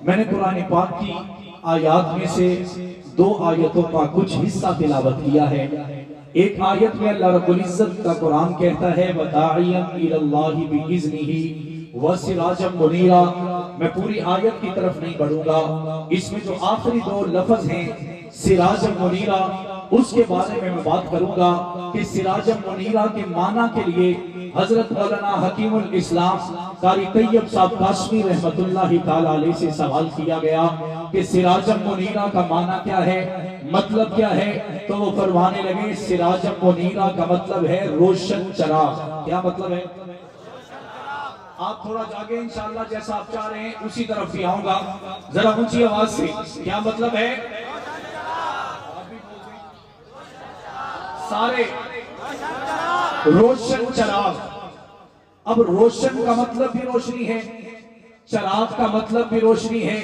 میں نے قرآن پاک کی آیات میں سے 2 آیتوں کا کچھ حصہ تلاوت کیا ہے۔ ایک آیت میں اللہ رب العزت کا قرآن کہتا ہے وَدَاعِيًا إِلَى اللَّهِ بِإِذْنِهِ وَسِرَاجًا مُنِيرًا۔ میں پوری آیت کی طرف نہیں بڑھوں گا، اس میں جو آخری 2 لفظ ہیں سراجًا منیرا، اس کے بارے میں بات کروں گا کہ سراجًا منیرا کے معنی کے لیے حضرت مولانا حکیم الاسلام قاری طیب صاحب قاسمی رحمت اللہ تعالی علیہ سے سوال کیا گیا کہ سراجًا منیرا کا معنی کیا ہے، مطلب کیا ہے؟ تو وہ فرمانے لگے سراجًا منیرا کا مطلب ہے روشن چراغ۔ کیا مطلب ہے؟ آپ تھوڑا جاگے انشاءاللہ، جیسا آپ چاہ رہے ہیں اسی طرف بھی آؤں گا، ذرا اونچی آواز سے۔ کیا مطلب ہے؟ سارے روشن چراغ۔ اب روشن کا مطلب بھی روشنی ہے، چراغ کا مطلب بھی روشنی ہے۔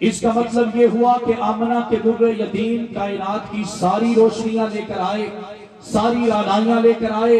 اس کا مطلب یہ ہوا کہ آمنہ کے در یتیم کائنات کی ساری روشنیاں لے کر آئے، ساری رانائیاں لے کر آئے،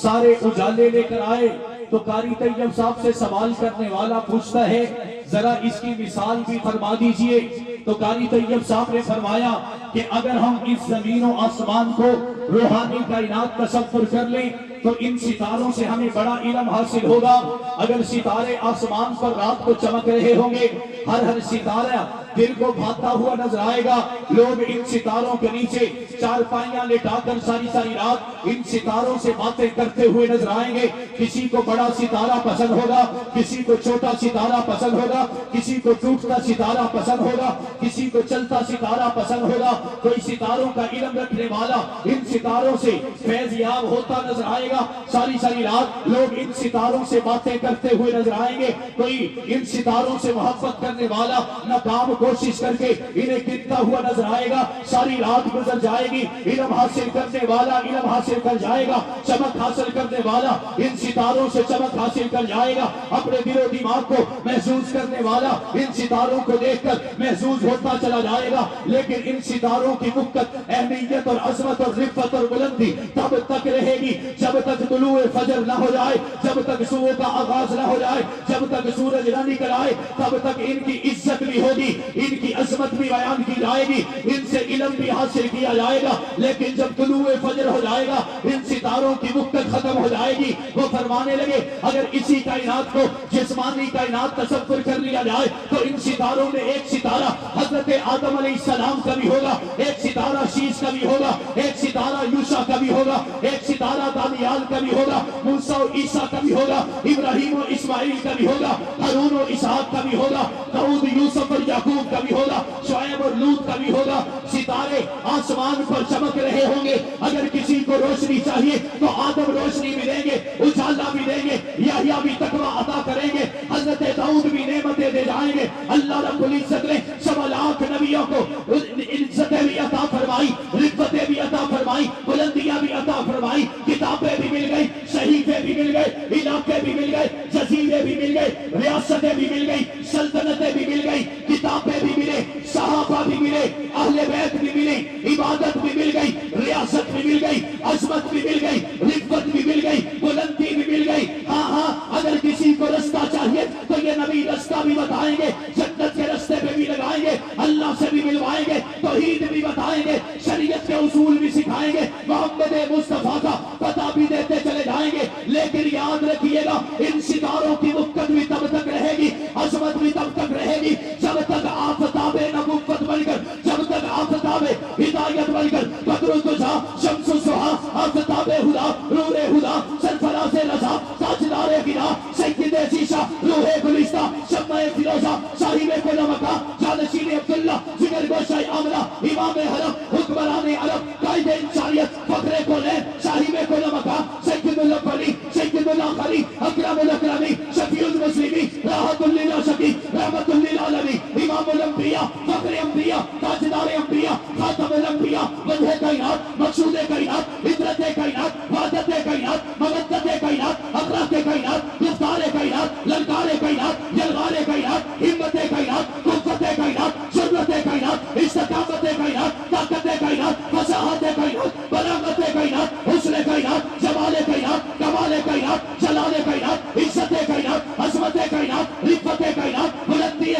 سارے اجالے لے کر آئے۔ تو قاری طیب صاحب سے سوال کرنے والا پوچھتا ہے ذرا اس کی مثال بھی فرما دیجئے۔ تو قاری طیب صاحب نے فرمایا کہ اگر ہم اس زمین و آسمان کو روحانی کائنات تصور کر لیں تو ان ستاروں سے ہمیں بڑا علم حاصل ہوگا۔ اگر ستارے آسمان پر رات کو چمک رہے ہوں گے، ہر ستارہ دل کو بھاتا ہوا نظر آئے گا۔ لوگ ان ستاروں کے نیچے چارپائیاں لٹا کر ساری رات ان ستاروں سے باتیں کرتے ہوئے نظر آئیں گے۔ کسی کو بڑا ستارہ پسند ہوگا، کسی کو چھوٹا ستارہ پسند ہوگا، کسی کو ٹوٹتا ستارہ پسند ہوگا، کسی کو چلتا ستارہ پسند ہوگا۔ کوئی ستاروں کا علم رکھنے والا ان ستاروں سے فیض یاب ہوتا نظر آئے گا۔ ساری رات لوگ ان ستاروں سے باتیں کرتے ہوئے نظر آئیں گے۔ کوئی ان ستاروں سے محبت کرنے والا ناکام کوشش کر کے انہیں گنتا ہوا نظر آئے گا۔ ساری رات گزر جائے گی، علم حاصل کرنے والا علم حاصل کر جائے گا، چمک حاصل کرنے والا ان ستاروں سے چمک حاصل کر جائے گا۔ اپنے دل و دماغ کو محسوس کرنے والا ان ستاروں کو دیکھ کر محسوس ہوتا چلا جائے گا۔ لیکن ان ستاروں کی مقت اہمیت اور عظمت اور رفت اور بلندی تب تک رہے گی جب تک طلوع فجر نہ ہو جائے، جب تک صبح کا آغاز نہ ہو جائے، جب تک سورج نہ نکل آئے، تب تک ان کی عزت بھی ہوگی، ان کی عظمت بھی بیان کی جائے گی، ان سے علم بھی حاصل کیا جائے گا۔ لیکن جب طلوع فجر ہو جائے گا، ان ستاروں کی مقت ختم ہو جائے گی۔ وہ فرمانے لگے اگر اسی کائنات کو جسمانی کائنات تصور کر لیا جائے تو ان ستاروں میں ایک ستارہ حضرت آدم علیہ السلام کا بھی ہوگا، ایک ستارہ شیش کا بھی ہوگا، ایک ستارہ یوشع کا بھی ہوگا، ایک ستارہ دانیال کا بھی ہوگا، موسیٰ و عیسیٰ کا بھی ہوگا، ابراہیم و اسماعیل کا بھی ہوگا، ہارون و اسحاق کا بھی ہوگا، داؤد یوسف اور یعقوب کا بھی ہوگا، شعیب اور لوط کا بھی ہوگا۔ ستارے آسمان پر چمک رہے ہوں گے۔ اگر کسی کو روشنی چاہیے تو آدم روشنی بھی دیں گے، اجالا بھی دیں گے، یحییٰ بھی تقویٰ عطا کریں گے، حضرت داؤد بھی نعمتیں دے جائیں گے۔ اللہ رب العزت نے 1.25 لاکھ نبیوں کو عزتیں بھی عطا فرمائی، رفعتیں بھی عطا فرمائی، بلندیاں بھی عطا فرمائی، کتابیں بھی مل گئی، صحیفے بھی مل گئے، علاقے بھی مل گئے، جزیرے بھی مل گئے، ریاستیں بھی مل گئی، سلطنتیں بھی مل گئی، کتابیں بھی ملے، صحابہ بھی ملے، اہل بیت بھی ملے، عبادت بھی مل گئی، ریاست بھی مل گئی، عظمت بھی مل گئی، رفعت بھی مل گئی، بلندی بھی مل گئی۔ ہاں اگر کسی کو رستہ چاہیے تو یہ نبی رستہ بھی بتائیں گے، جنت کے رستے پہ بھی لگائیں گے، اللہ سے بھی ملوائیں گے، توحید بھی بتائیں گے، شریعت کے اصول بھی سکھائیں گے، محمد مصطفیٰ کا پتہ بھی دیتے چلے جائیں گے۔ لیکن یاد رکھیے گا ان ستاروں کی مقت بھی تب تک رہے گی، عظمت بھی تب تک رہے گی جب تک آفتاب نبوت بن کر، جب تک آفتاب ہدایت بن کر بدر الدجا، شمس الضحیٰ، آفتاب ہدا، نور ہدا، سرفراز رضا، تاجدار گرا، سید شیشہ، روح گلستہ، شمع فیروزہ، صاحب کل مکان، جانشین عبداللہ، جگر گوشہ عاملہ، امام حرم، حکمران عرب، قائد انسانیت، فخر کونین، صاحب کل مکان، سید الاولی، سید الاخری، اکرم الاکرمی، شفیع المسلمین، راحت للعاشقین، رحمت للعالمین، امام الانبیاء، فخر انبیاء، تاجدار انبیاء، خاتم الانبیاء، وجہ کائنات، مقصود کائنات، عبرت کائنات، وحدت کائنات، مودت کائنات، اخلاق کائنات، گفتار کائنات، للکار کائنات، جلوار کائنات، ہمت کائنات، قوت کائنات، جرأت کائنات، استقامت کائنات، طاقت کائنات، فصاحت کائنات، بلاغت کائنات، حسن کائنات، جمال کائنات، کمال کائنات، جلال کائنات، عزت کائنات، عظمت کائنات، رفعت کائنات، بلندی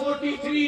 43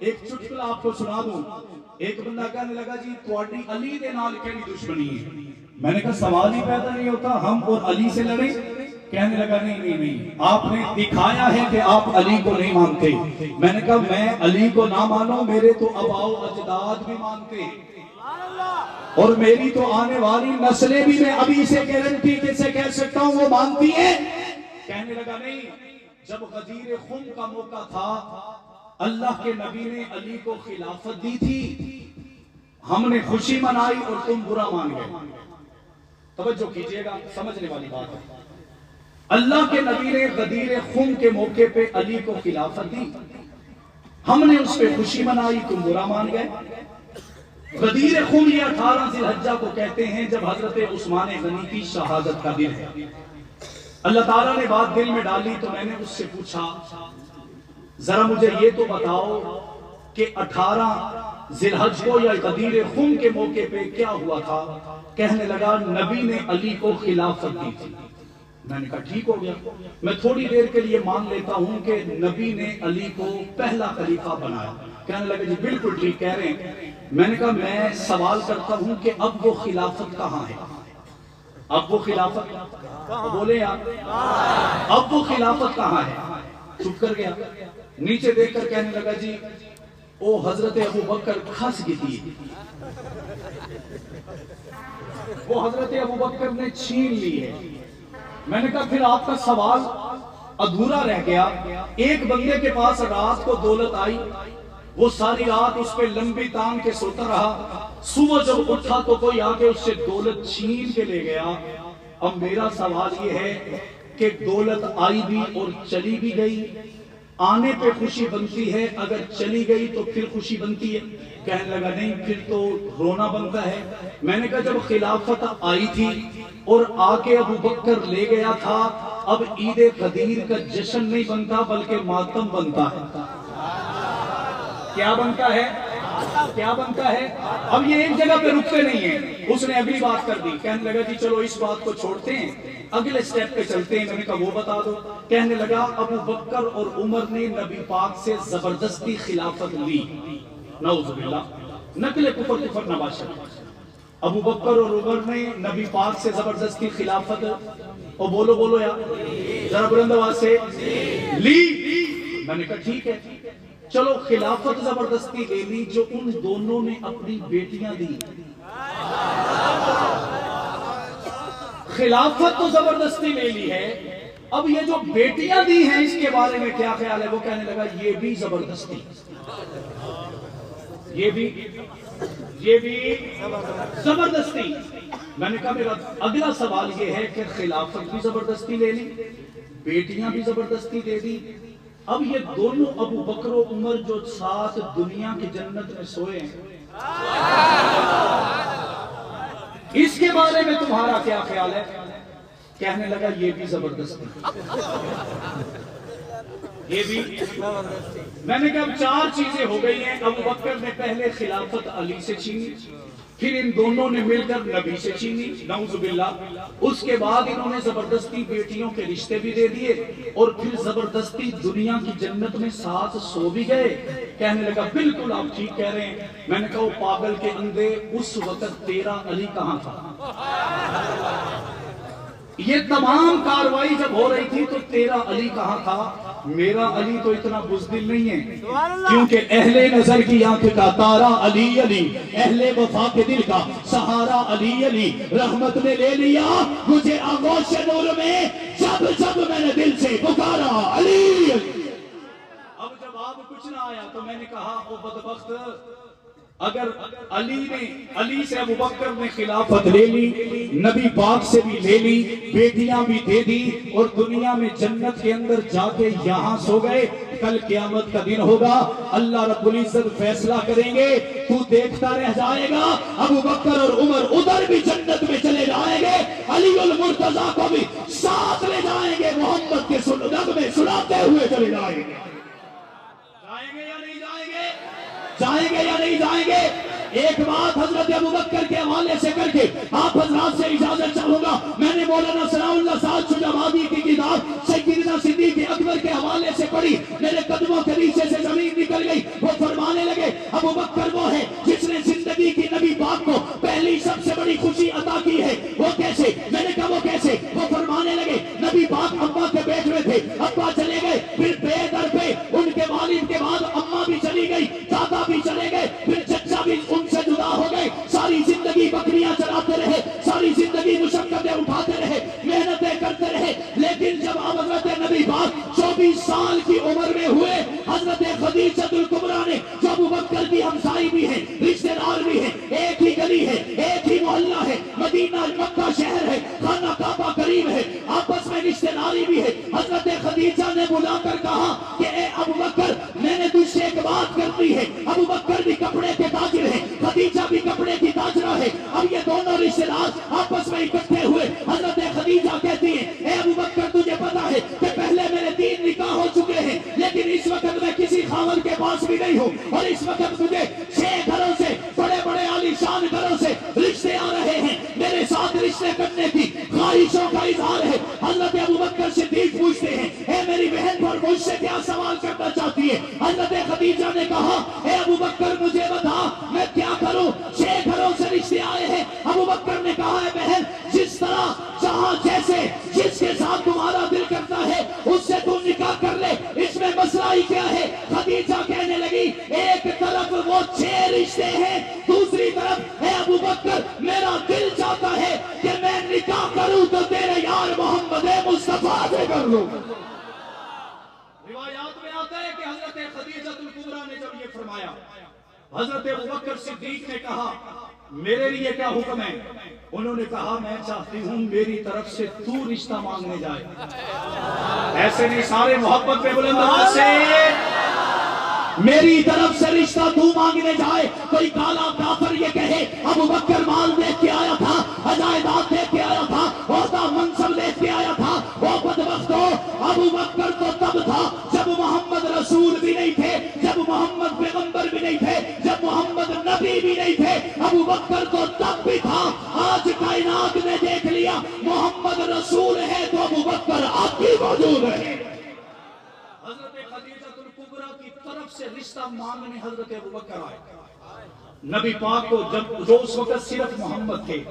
ایک چٹکلا آپ کو سنا دوں. ایک بندہ کہنے لگا جی تواڈی علی دے نال کیڑی دشمنی ہے؟ میں نے کہا سوال ہی پیدا نہیں ہوتا، ہم اور علی سے لڑیں؟ کہنے لگا نہیں، آپ نے دکھایا ہے کہ آپ علی کو نہیں مانتے. میں نے کہا میں علی کو نہ مانوں، میرے تو آباء و اجداد بھی مانتے ہیں اور میری تو آنے والی نسلیں بھی، میں ابھی سے گارنٹی سے کہہ سکتا ہوں وہ مانتی ہیں. کہنے لگا نہیں، جب غدیر خم کا موقع تھا اللہ کے نبی نے علی کو خلافت دی تھی، ہم نے خوشی منائی اور تم برا مان گئے. توجہ کیجئے گا، سمجھنے والی بات ہے. اللہ کے نبی نے غدیر خم کے موقع پہ علی کو خلافت دی، ہم نے اس پہ خوشی منائی، تم برا مان گئے. غدیر خم یہ 18 ذی الحجہ کو کہتے ہیں جب حضرت عثمان غنی کی شہادت کا دن ہے. اللہ تعالیٰ نے بات دل میں ڈالی تو میں نے اس سے پوچھا ذرا مجھے یہ تو بتاؤ کہ 18 ذی الحجہ کو یا غدیر خم کے موقع پہ کیا ہوا تھا؟ کہنے لگا نبی نے علی کو خلافت دی تھی. میں نے کہا ٹھیک ہو گیا، میں تھوڑی دیر کے لیے مان لیتا ہوں کہ نبی نے علی کو پہلا خلیفہ بنایا. کہنے لگا جی بالکل ٹھیک کہہ رہے ہیں. میں نے کہا میں سوال کرتا ہوں کہ اب وہ خلافت کہاں ہے؟ اب وہ خلافت بولے آپ، اب وہ خلافت کہاں ہے؟ چپ کر گیا. نیچے دیکھ کر کہنے لگا جی او حضرت ابو بکر کھس گئی تھی، وہ حضرت ابو بکر نے چھین لی ہے. میں نے کہا پھر آپ کا سوال ادھورا رہ گیا. ایک بندے کے پاس رات کو دولت آئی، وہ ساری رات اس پہ لمبی تان کے سوتا رہا، صبح جب اٹھا تو کوئی آگے اس سے دولت چھین کے لے گیا. اب میرا سوال یہ ہے کہ دولت آئی بھی اور چلی بھی گئی، آنے پہ خوشی بنتی ہے، اگر چلی گئی تو پھر خوشی بنتی ہے؟ کہنے لگا نہیں پھر تو رونا بنتا ہے. میں نے کہا جب خلافت آئی تھی اور آ کے ابو بکر لے گیا تھا، اب عید غدیر کا جشن نہیں بنتا بلکہ ماتم بنتا ہے. کیا بنتا ہے؟ کیا بنتا ہے؟ اب یہ ایک جگہ پہ رکتے نہیں ہیں. اس نے اگلی بات کر دی، کہنے لگا جی چلو اس بات کو چھوڑتے ہیں، اگلے سٹیپ پہ چلتے ہیں. میں نے کہا وہ بتا دو. کہنے لگا ابو بکر اور عمر نے نبی پاک سے زبردستی خلافت لی. نعوذ باللہ، نقل کفر کفر نباشر. ابو بکر اور عمر نے نبی پاک سے زبردستی خلافت، اور بولو یا ذرا بلند آواز سے، لی. میں نے کہا ٹھیک ہے چلو خلافت زبردستی لے لی جو ان دونوں نے اپنی بیٹیاں دی. خلافت تو زبردستی لے لی ہے، اب یہ جو بیٹیاں دی ہیں اس کے بارے میں کیا خیال ہے؟ وہ کہنے لگا یہ بھی زبردستی، یہ بھی زبردستی. میں نے کہا میرا اگلا سوال یہ ہے کہ خلافت بھی زبردستی لے لی، بیٹیاں بھی زبردستی دے دی، اب یہ دونوں ابو بکر و عمر جو ساتھ دنیا کی جنت میں سوئے ہیں، اس کے بارے میں تمہارا کیا خیال ہے؟ کہنے لگا یہ بھی زبردستی، یہ بھی. میں نے کہا اب 4 چیزیں ہو گئی ہیں. ابو بکر نے پہلے خلافت علی سے چھینی، پھر ان دونوں نے مل کر نبی سے چھینی، نعوذ باللہ. اس کے بعد انہوں نے زبردستی بیٹیوں کے رشتے بھی دے دیے اور پھر زبردستی دنیا کی جنت میں ساتھ سو بھی گئے. کہنے لگا بالکل آپ ٹھیک کہہ رہے ہیں. میں نے کہا وہ پاگل کے اندھے، اس وقت تیرا علی کہاں تھا؟ یہ تمام کاروائی جب ہو رہی تھی تو تیرا علی کہاں تھا؟ میرا علی تو اتنا بزدل نہیں ہے، کیونکہ اہل نظر کی آنکھ کا تارا علی علی، اہل وفا کے دل کا سہارا علی علی. رحمت نے لے لیا مجھے آغوش نور میں، جب جب میں نے دل سے پکارا علی علی. اب جب آپ کچھ نہ آیا تو میں نے کہا او بدبخت، اگر علی سے ابو بکر نے خلافت لے لی، نبی پاک سے بھی لے لی، بیٹیاں بھی دے دی اور دنیا میں جنت کے اندر جا کے یہاں سو گئے، کل قیامت کا دن ہوگا، اللہ رب العزت فیصلہ کریں گے، تو دیکھتا رہ جائے گا. ابو بکر اور عمر ادھر بھی جنت میں چلے جائیں گے، علی المرتضیٰ کو بھی ساتھ لے جائیں گے، محمد کے نغمے سناتے ہوئے چلے جائیں گے. جائیں گے یا نہیں جائیں گے؟ جائیں گے یا نہیں جائیں گے؟ ایک بات حضرت ابوبکر کے حوالے سے کر کے آپ حضرات سے اجازت چاہوں گا. میں نے مولانا ثناء اللہ صاحب شجابادی کی کتاب سیدنا صدیق اکبر کے حوالے سے پڑھی, میرے قدموں کے نیچے سے زمین نکل گئی. وہ فرمانے لگے ابوبکر وہ ہے جس نے زندگی کی نبی پاک کو پہلی سب سے بڑی خوشی عطا کی ہے. وہ کیسے؟ میں نے کہا وہ کیسے؟ وہ فرمانے لگے نبی پاک ابا کے بیٹھ میں تھے, ابا چلے گئے, پھر بے در پہ ان کے والد کے بعد اماں بھی چلی گئی, دادا بھی چلے گئے, پھر چچا بھی ان سے جدا ہو گئے. ساری زندگی بکریاں چراتے رہے, ساری زندگی مشقتیں اٹھاتے رہے, محنتیں کرتے رہے, لیکن جب حضرت نبی پاک 24 سال کی عمر میں ہوئے, حضرت خدیجہ الکبریٰ نے جو ابوبکر کی ہمسائی بھی ہے, رشتہ دار بھی ہے, ایک ہی گلی ہے, ایک ہی محلہ ہے, مدینہ مکہ شہر ہے, خانہ کعبہ قریب ہے, آپس میں رشتہ داری بھی ہے. حضرت خدیجہ نے بلا کر کہا کہ اے ابوبکر میں نے تجھ سے ایک بات کرنی ہے. ابوبکر بھی کپڑے کے تاجر ہیں, خدیجہ بھی کپڑے کی تاجرہ ہے. اب یہ دونوں رشتہ دار آپس میں اکٹھے ہوئے. حضرت خدیجہ کہتی ہیں اے ابوبکر تجھے پتا ہے کہ پہلے میرے 3 نکاح ہو چکے ہیں, لیکن اس وقت میں کسی خاوند کے پاس بھی نہیں ہوں, اور اس وقت مجھے 6 گھروں سے, بڑے بڑے عالی شان گھروں سے رشتے آ رہے ہیں. میرے ساتھ رشتے کرنے کی خواہشوں کا اظہار ہے. حضرت ابوبکر صدیق پوچھتے ہیں اے میری بہن پر مجھ سے کیا سوال کرنا چاہتی ہے؟ حضرت خدیجہ نے کہا اے ابوبکر مجھے بتا میں کیا کروں, 6 گھروں سے رشتے آئے ہیں. ابوبکر نے کہا اے بہن جس طرح جہاں جیسے جس کے ساتھ تمہارا دل کرتا ہے اس سے تم نکاح کر لے, اس میں مسئلہ ہی کیا ہے؟ خدیجہ کہنے لگی ایک طرف وہ 6 رشتے ہیں, دوسری طرف اے ابوبکر میرا دل چاہتا ہے کہ میں نکاح کروں تو تیرے یار محمد مصطفیٰ سے کر لوں. روایات میں آتا ہے کہ حضرت خدیجہ الکبریٰ نے جب یہ فرمایا, حضرت ابوبکر صدیق نے کہا میرے لیے کیا حکم ہے؟ انہوں نے کہا میں چاہتی ہوں میری طرف سے تو رشتہ مانگنے جائے. ایسے نہیں, سارے محبت پہ بلند آواز سے میری طرف سے رشتہ تو مانگنے جائے. کوئی کالا کافر یہ کہے ابوبکر مال دیکھ کے آیا تھا, عجائدات دیکھ کے آیا تھا, عہدہ منصب دیکھ کے آیا تھا, وہ بدبخت ہو. ابوبکر تو تب تھا جب محمد رسول بھی نہیں تھے, جب محمد پیغمبر بھی نہیں تھے, جب محمد نبی بھی نہیں تھے. ابوبکر تو تب بھی تھا. آج کائنات نے دیکھ لیا محمد رسول ہے تو ابوبکر اب بھی موجود ہے. حضرت خدیجہ الکبریٰ کی طرف سے رشتہ مانگنے حضرت ابوبکر آئے. نبی پاک کو جو اس وقت صرف محمد تھے,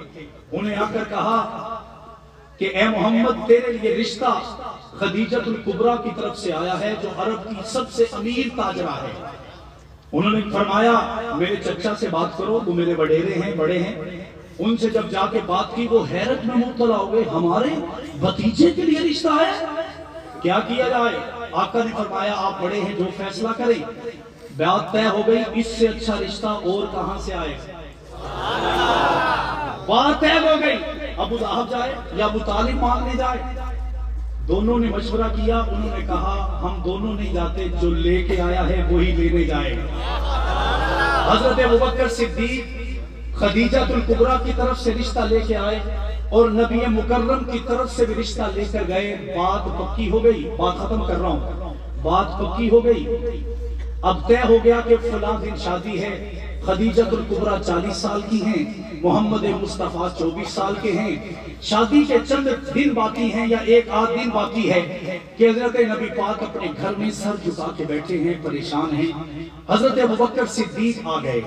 انہیں آ کر کہا کہ اے محمد تیرے لیے رشتہ خدیجہ الکبریٰ کی طرف سے آیا ہے جو عرب کی سب سے امیر تاجرہ ہے. انہوں نے فرمایا میرے چچا سے بات کرو, وہ میرے وڈیرے ہیں, بڑے ہیں. ان سے جب جا کے بات کی وہ حیرت میں مبتلا ہو گئے, ہمارے بھتیجے کے لیے رشتہ ہے, کیا کیا جائے؟ آقا نے فرمایا آپ بڑے ہیں, جو فیصلہ کریں. بات طے ہو گئی, اس سے اچھا رشتہ اور کہاں سے آئے. بات طے ہو گئی, ابو لہب جائے یا ابو طالب مانگنے جائے. دونوں نے مشورہ کیا, انہوں نے کہا ہم دونوں نہیں جاتے, جو لے کے آیا ہے وہی لینے جائے. حضرت ابوبکر صدیق خدیجہ الکبریٰ کی طرف سے رشتہ لے کے آئے اور نبی مکرم کی طرف سے بھی رشتہ لے کر گئے. بات پکی ہو گئی, بات ختم کر رہا ہوں, بات پکی ہو گئی. اب طے ہو گیا کہ فلاں دن شادی ہے. خدیجہ الکبریٰ 40 سال کی ہیں, محمد مصطفیٰ 24 سال کے ہیں. شادی کے چند دن باقی ہیں یا 1 آدھ دن باقی ہے کہ حضرت نبی پاک اپنے گھر میں سر جھکا کے بیٹھے ہیں, پریشان ہیں. حضرت ابوبکر صدیق آ گئے.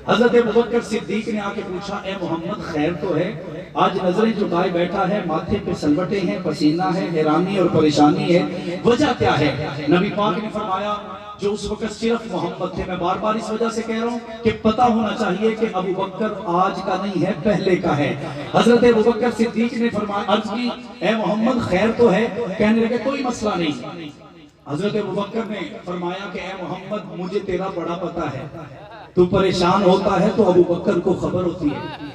حضرت ابوبکر صدیق نے آ کے پوچھا اے محمد خیر تو ہے؟ آج نظریں جھکائے بیٹھا ہے, ماتھے پہ سلوٹے ہیں, پسینہ ہے, حیرانی اور پریشانی ہے, وجہ کیا ہے؟ نبی پاک نے فرمایا جو اس وقت صرف محمد تھے. میں بار بار اس وجہ سے کہہ رہا ہوں کہ پتہ ہونا چاہیے کہ ابوبکر آج کا نہیں ہے, پہلے کا ہے. حضرت ابوبکر صدیق نے فرمایا عرض کی اے محمد خیر تو ہے؟ کہنے لگے کوئی مسئلہ نہیں. حضرت ابوبکر نے فرمایا کہ اے محمد مجھے تیرا بڑا پتہ ہے, تو پریشان ہوتا ہے تو ابوبکر کو خبر ہوتی ہے,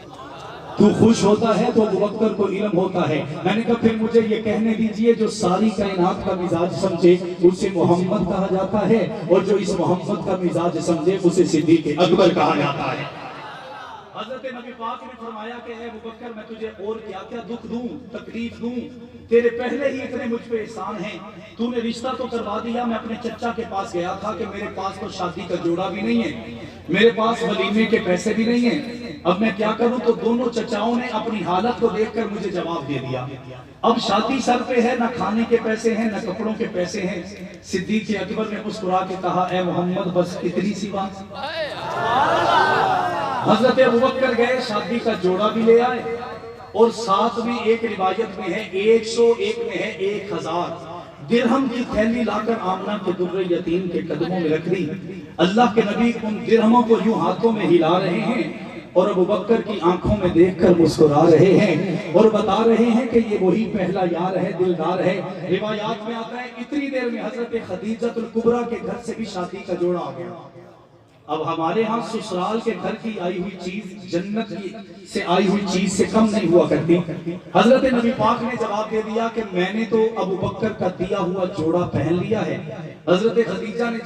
تو خوش ہوتا ہے تو ابوبکر کو علم ہوتا ہے. میں نے کہا پھر مجھے یہ کہنے دیجئے جو ساری کائنات کا مزاج سمجھے اسے محمد کہا جاتا ہے, اور جو اس محمد کا مزاج سمجھے اسے صدیق اکبر کہا جاتا ہے. حضرت نبی پاک نے فرمایا کہ اے ابو بکر میں تجھے اور کیا کیا دکھ دوں تکلیف دوں، تیرے پہلے ہی اتنے مجھ پہ احسان ہیں، تو نے رشتہ تو کروا دیا، میں اپنے چچا کے پاس گیا تھا کہ میرے پاس تو شادی کا جوڑا بھی نہیں ہے، میرے پاس ولیمے کے پیسے بھی نہیں ہیں، اب میں کیا کروں؟ تو دونوں چچاؤں نے اپنی حالت کو دیکھ کر مجھے جواب دے دیا، اب شادی سر پہ ہے، نہ کھانے کے پیسے ہیں نہ کپڑوں کے پیسے ہیں۔ صدیق اکبر نے مسکرا کے کہا اے محمد بس اتنی سی بات۔ حضرت ابوبکر گئے، شادی کا جوڑا بھی لے آئے، اور ساتھ میں ایک روایت میں ہے 101 میں ہے 1000 درہم کی تھیلی لا کر آمنہ کے در یتیم کے قدموں میں رکھ دی۔ اللہ کے نبی ان درہموں کو یوں ہاتھوں میں ہلا رہے ہیں اور ابوبکر کی آنکھوں میں دیکھ کر مسکرا رہے ہیں اور بتا رہے ہیں کہ یہ وہی پہلا یار ہے، دلدار ہے۔ روایات میں آتا ہے اتنی دیر میں حضرت خدیجہ الکبریٰ کے گھر سے بھی شادی کا جوڑا آ گیا۔ اب ہمارے ہاں سسرال کے گھر کی آئی ہوئی چیز جنت کی سے آئی ہوئی چیز سے کم نہیں ہوا کرتی۔ حضرت نبی پاک نے جواب دے دیا کہ میں نے تو ابوبکر کا دیا ہوا جوڑا پہن لیا ہے۔ حضرت خدیجہ نے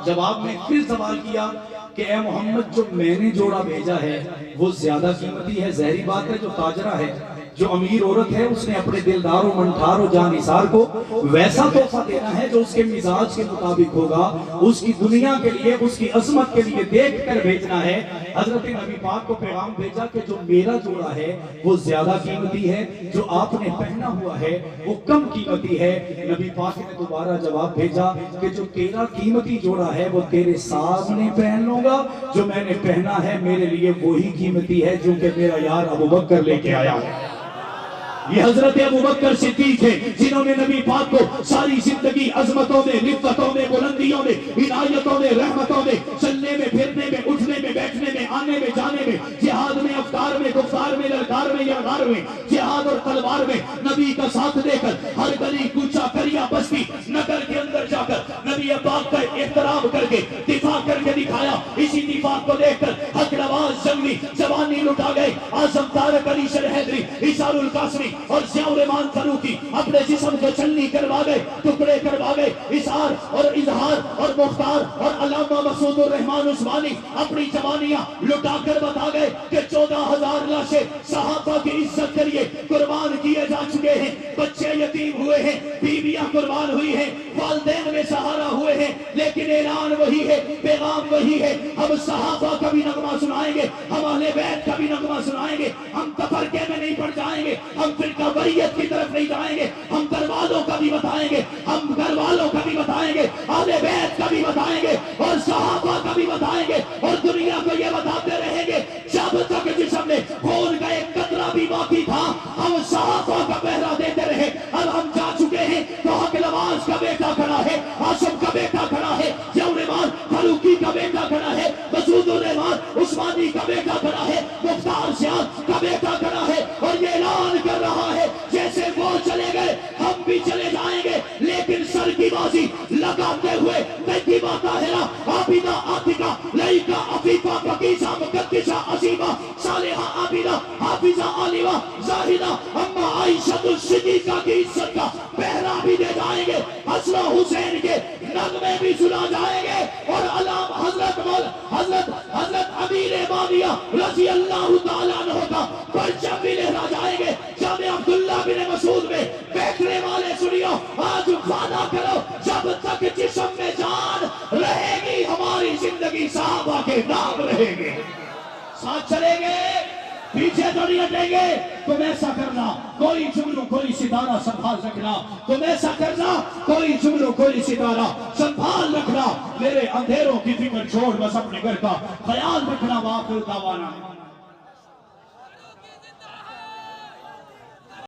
جواب میں پھر سوال کیا کہ اے محمد جو میں نے جوڑا بھیجا ہے وہ زیادہ قیمتی ہے، ظاہری بات ہے جو تاجرہ ہے، جو امیر عورت ہے، اس نے اپنے دلدار و منٹھار و جان نثار کو ویسا تحفہ دینا ہے جو اس کے مزاج کے مطابق ہوگا، اس کی دنیا کے لیے، اس کی عظمت کے لیے دیکھ کر بھیجنا ہے۔ حضرت نبی پاک کو پیغام بھیجا کہ جو میرا جوڑا ہے وہ زیادہ قیمتی ہے، جو آپ نے پہنا ہوا ہے وہ کم قیمتی ہے۔ نبی پاک نے دوبارہ جواب بھیجا کہ جو تیرا قیمتی جوڑا ہے وہ تیرے سامنے پہن لوں گا، جو میں نے پہنا ہے میرے لیے وہی قیمتی ہے جو کہ میرا یار ابوبکر لے کے آیا ہے۔ یہ حضرت ابوبکر صدیق ہے جنہوں نے نبی پاک کو ساری زندگی عظمتوں میں، رفتوں میں، بلندیوں میں، عنایتوں میں، رحمتوں میں، چلنے میں، پھرنے میں، اٹھنے میں، بیٹھنے میں، آنے میں، جانے میں، جہاد میں، افطار میں، گفتار میں، للکار میں، یلغار میں، جہاد اور تلوار میں نبی کا ساتھ دے کر ہر گلی کوچہ کریا بستی نگر کے اندر جا کر نبی پاک کا احترام کر کے دفاع کر کے دکھایا۔ اسی دفاع کو دیکھ کر حق نواز جنگی جوانی لٹا گئے، اعظم طارق علی شر حیدری، ایثار القاسمی اور ضیاء الرحمان فاروقی اپنے جسم کو چلنی کروا گئے، ٹکڑے کروا گئے۔ اظہار اور اظہار اور مختار اور علامہ مسعود الرحمان عثمانی اپنی جوانیاں لٹا کر بتا گئے کہ 14,000 لاشیں صحابہ کی عزت کے لیے قربان کیے جا چکے ہیں، بچے یتیم ہوئے ہیں، بیویاں قربان ہوئی ہیں، والدین میں سہارا ہوئے ہیں، لیکن اعلان وہی ہے، پیغام وہی ہے۔ ہم صحابہ کا بھی نغمہ سنائیں گے، ہم اہل بیت کا بھی نغمہ سنائیں گے، ہم تفرقے میں نہیں پڑ جائیں گے، ہم فرقہ واریت کی طرف نہیں جائیں گے، ہم گھر والوں کا بھی بتائیں گے، ہم گھر والوں کا بھی بتائیں گے، اہل بیت کا بھی بتائیں گے اور صحابہ کا بھی بتائیں گے، اور دنیا کو یہ بتاتے رہیں گے جب تک جسم میں خون کا ایک قطرہ بھی باقی تھا ہم صحابہ کا پہرا دیتے رہے۔ اب ہم جا چکے ہیں تو حق نواز کا بیٹا کھڑا ہے، ہاشم کا بیٹا کھڑا ہے، ضیاء الرحمان فاروقی کا بیٹا کھڑا ہے، مسعود الرحمان عثمانی کا بیٹا کھڑا ہے، مختار سیاد کا بیٹا کھڑا ہے، اور یہ اعلان کر رہا ہے جیسے وہ چلے گئے ہم بھی چلے جائیں گے، لیکن سر کی بازی لگاتے ہوئے طیبہ طاہرہ عابدہ عاتقہ لائقہ عفیفہ پاکیزہ مقدسہ عظیمہ صالحہ عابدہ حافظہ عالمہ زاہدہ اما عائشہ الصدیقہ کی عزت کا پہرا بھی دے جائیں گے، حسن و حسین کے نغمے بھی سنا جائیں گے، اور علام حضرت امیر معاویہ رضی اللہ تعالیٰ عنہ کا پرچم بھی لہرا جائیں گے۔ جامع عبداللہ بن مسعود میں بیٹھنے والے سنیو، آج وعدہ کرو جب تک جسم میں جان رہے گی ہماری زندگی صحابہ کے نام رہے گے، ساتھ چلیں گے، پیچھے تو نہیں ہٹیں گے۔ تم ایسا کرنا کوئی جملوں کوئی ستارہ سنبھال رکھنا، تم ایسا کرنا کوئی جملوں کوئی ستارہ سنبھال رکھنا، میرے اندھیروں کی فکر چھوڑ بس اپنے گھر کا خیال رکھنا۔ وآخر دعوانا